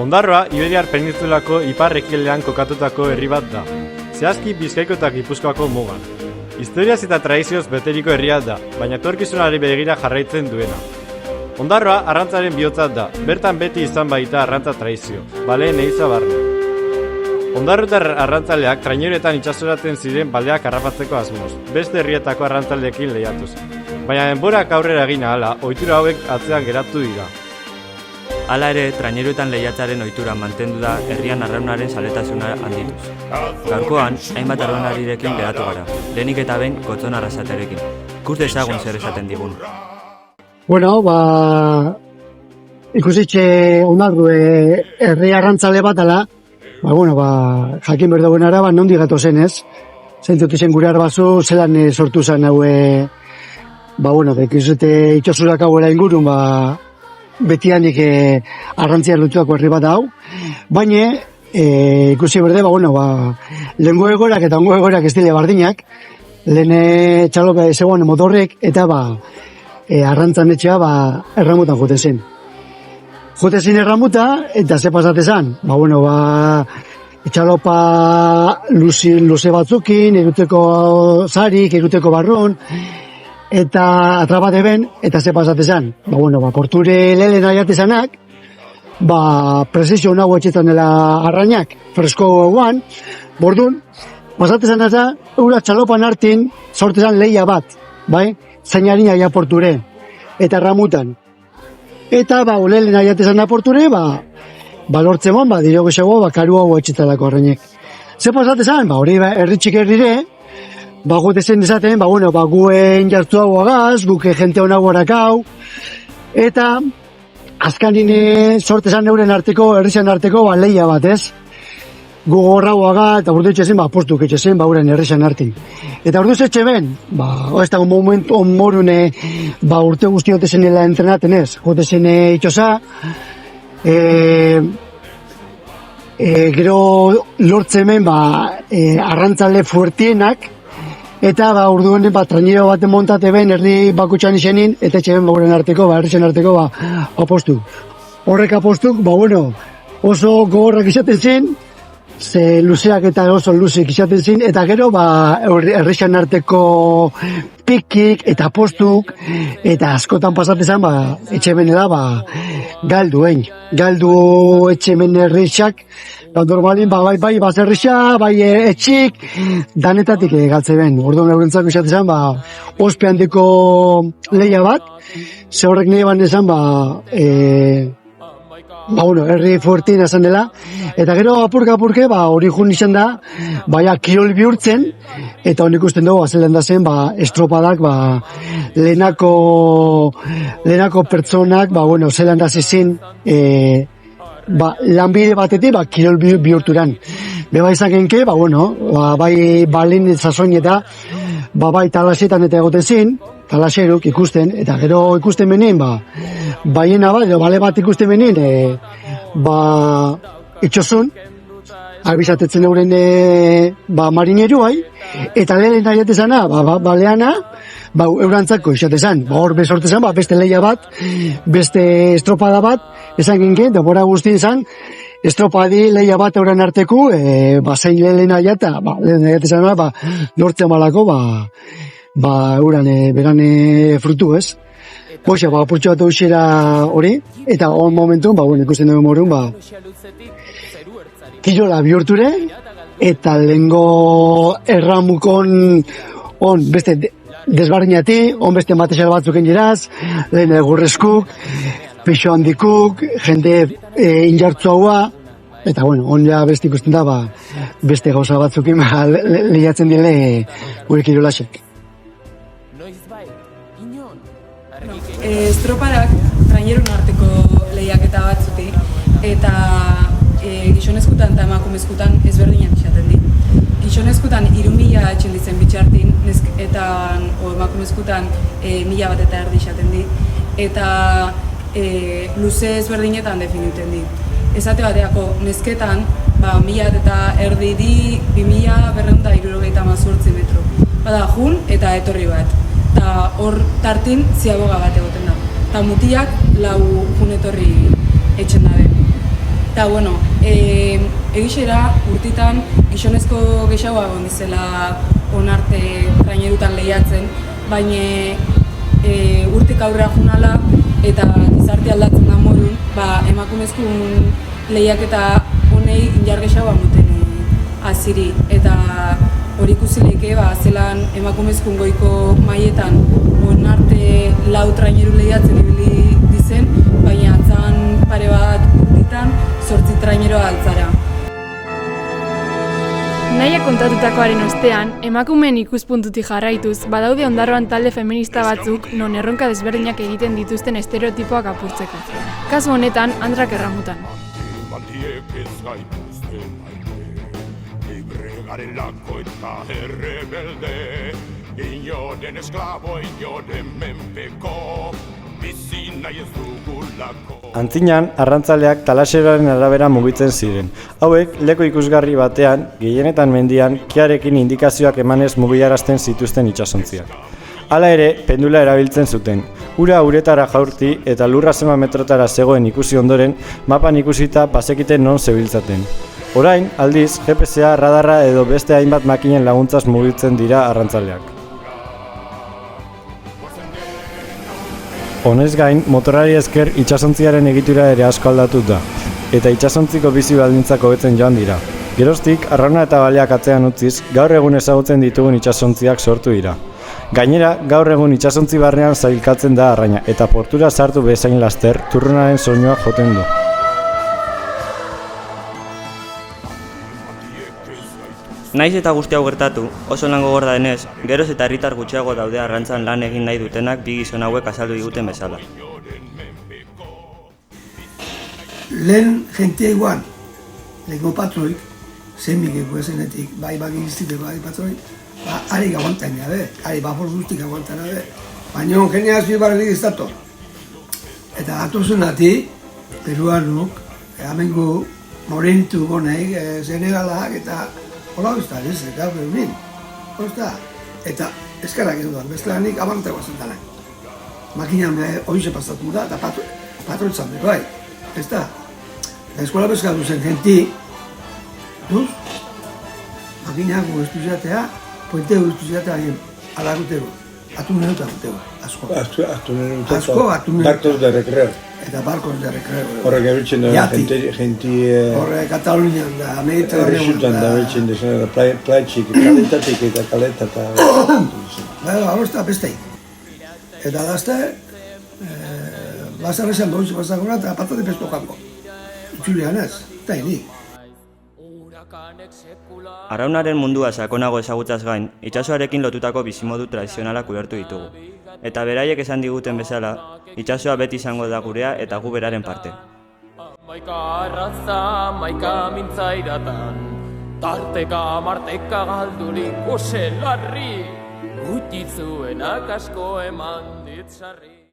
Ondarroa, Iberiar Penintzulako ipar-ekialdean kokatutako herri bat da. Zehazki Bizkaiko eta Gipuzkoako mugan. Historiaz eta tradizioz beteriko herria da, baina etorkizunari begira jarraitzen duena. Ondarroa arrantzaren bihotzat da, bertan beti izan baita arrantza tradizio, baleen eiza barne. Ondarrotar arrantzaleak traineruetan itsasoratzen ziren baleak harrapatzeko asmoz, beste herrietako arrantzaleekin lehiatuz. Baina denborak aurrera egin ahala, ohitura hauek atzean geratu dira. Hala ere, traineruetan lehiatzaren ohitura mantendu da herrian arraunaren zaletasuna handituz. Gaurkoan, hainbat arraunarirekin geratu gara, lehenik eta behin gotzon arrasaterekin. Ikus dezagun zer esaten digun. Bueno, ikusitxe ondarru herri arrantzale bat ala, jakin berdagoen ara, nondi gato zen ez. Zentzut izen gure arbazu, zelan sortu zen hau, ikizute itxosurak hauela ingurun, betianik arrantziar lotuako herri bat hau, baina ikusi berde, lehengo egorak eta ongo egorak ez dile bardinak, lehen txaloka zegoen motorrek, eta arrantzan etxea erramutan jote zen. Jote zen erramuta, eta ze pasate zen, txalopa luze batzukin, eruteko zarik, eruteko barron, eta atrapate ben, eta ze pasate zen. Porture lehen aiate zanak, presizio nago etxetan dela arrainak, fresko guan, bordun, pasate zen eta, eura txalopan hartin, sorte zen lehia bat, zainarin aia porture, eta ramutan. Eta, lehen aiate zen porture, lortzen mon, diro gexego, karu hau etxetalako arrainek. Ze pasate zen, hori erritxik herrire, gote zen esaten, guen jartu hau agaz, guke jente hona guarakau, eta azkanin sorte zan euren arteko, herrizan arteko, lehia bat ez. Gu gorra huaga, eta urdu etxe zen, postuk etxe zen, euren herrizan artin. Eta urdu etxe ben, ez dago momentu onmorune, urte guztiote zenela entrenaten ez, gote zen itxosa, gero lortzen ben, arrantzale fuertienak, eta urduan trainero baten montate ben herri bakutxan izenin, eta etxe ben bauren arteko, herrizan arteko apostu. Horrek apostuk, oso gogorrak izaten zen, ze luzeak eta oso luzeak izaten zen, eta gero herrizan arteko pikik eta apostuk, eta askotan pasatzen zen, etxe benela galduen. Galdu etxe ben herrizak, normalin, bai bazerrixa, bai etxik, danetatik galtze ben. Orduan eurentzako izaten zen, ospe handiko lehia bat, ze horrek nahi ban esan, herri fuertina esan dela, eta gero apurke, hori jun izan da, kirol bihurtzen, eta honik usten dugu, zelan da zen, estropadak, lehenako pertsonak, zelan da zizin, lanbide batetik, kirol bihurturan. Beba izan genke, bai balin zazoin eta, bai talasetan eta egoten zin, talaseruk ikusten, eta gero ikusten benin, baiena bale bat ikusten benin, itxosun, albizatetzen euren marineru bai, eta lehen nahi atezana, baleana, eurantzako izatezan, hor bezortezan, beste lehia bat, beste estropada bat, esan genken, denbora guztien zan, estropadi lehia bat euren arteku, zein lehen nahi eta, lehen nahi atezan, lortzen balako, euran beran frutu ez. Apurtxo bat eusera hori, eta on momentun, ikusten dugu morun, kirola bihurture, eta lehengo erramukon beste desbarrinati, beste matexal batzuk engeraz, lehen egurrezkuk, pixo handikuk, jende injartzu haua, eta ja beste ikusten da, beste gauza batzukin lehiatzen dile gure kirolasek. Estropadak trainerun arteko lehiaketa batzuti, eta gizonezkutan eta emakumezkutan ezberdinak izaten di. Gizonezkutan 3.000 etxenditzen bitxartin, eta emakumezkutan 1.000 bat eta erdi izaten di, eta luze ezberdinetan definiten di. Esate bateako, nezketan, 1.000 eta erdi di 2.268 metro. Bada, jun eta etorri bat. Eta hor tartin ziaboga bat egoten da. Eta mutiak 4 jun etorri etxen dabe. Eta, bueno, egixera urtitan gizonezko gehiago egon dizela onarte trainerutan lehiatzen, baina urtik aurrera junala eta gizarte aldatzen da modun, emakumezkun lehiaketa honei indar gehiago amuten aziri. Eta hori ikusi leke, zelan emakumezkun goiko mailetan onarte lau traineru lehiatzen ibili dizen, baina atzan pare bat urtitan 8 trainero altzara. Naia kontatutakoaren ostean, emakumeen ikuspuntutik jarraituz, badaude Ondarroan talde feminista batzuk non erronka desberdinak egiten dituzten estereotipoak apurtzeko. Kasu honetan, Andrak Erramutan. Antzinan, arrantzaleak talaseraren arabera mugitzen ziren. Hauek, leku ikusgarri batean, gehienetan mendian, kiarekin indikazioak emanez mugiarazten zituzten itsasontziak. Hala ere, pendula erabiltzen zuten. Ura uretara jaurti eta lurra zenbat metrotara zegoen ikusi ondoren, mapan ikusita bazekiten non zebiltzaten. Orain, aldiz, GPS-a, radarra edo beste hainbat makinen laguntzaz mugitzen dira arrantzaleak. Honez gain, motorari esker itsasontziaren egitura ere asko aldatu da, eta itsasontziko bizi baldintzak hobetzen joan dira. Geroztik, arrauna eta baleak atzean utziz, gaur egun ezagutzen ditugun itsasontziak sortu dira. Gainera, gaur egun itsasontzi barnean zailkatzen da arraina, eta portura sartu bezain laster, turrunaren soinua joten du. Naiz eta guzti hau gertatu, oso lan gogorra denez, geroz eta herritar gutxiago daude arrantzan lan egin nahi dutenak bi gizon hauek azaldu diguten bezala. Lehen jentia igual, lego patroik, zemikeko esenetik, bai iztite bai patroik, harik aguantan gabe, harik bafos guztik aguantan gabe, baina jenia azpi barrik ez dator. Eta atozenati, peruanok, amengo morentu gonek, Senegalak eta hola bizta, gaur egunin, eta eskarak ez duan, bestelanik abartako zentanak. Makinan horize pasatu da, eta patroitzan dut, bai, ez da. Eskola bezkatu zen genti, duz, makinako estuziatea, pointego estuziatea egin, alagutego, atunenuta gutego, asko. Atunenuta, barcos de recreo. Eta barcos de recreo. Horrek abiltzen da, genti... Horrek Katalunian da, Mediterranean da. Erresutan da abiltzen da, plaitxik, kaletatik eta kaleta eta... Hau ez da besteik. Eta dazte, bazarrezean doizu bazagora eta patate pesto jango. Itxulean ez, eta hinik. Arraunaren mundua sakonago ezagutzaz gain, itsasoarekin lotutako bizimodu tradizionalak ulertu ditugu. Eta beraiek esan diguten bezala, itsasoa beti izango da gurea eta gu beraren parte. Maika arraza, maika mintzairatan, tarteka marteka galdurik uselarri, gutitzuenak asko eman ditzarri.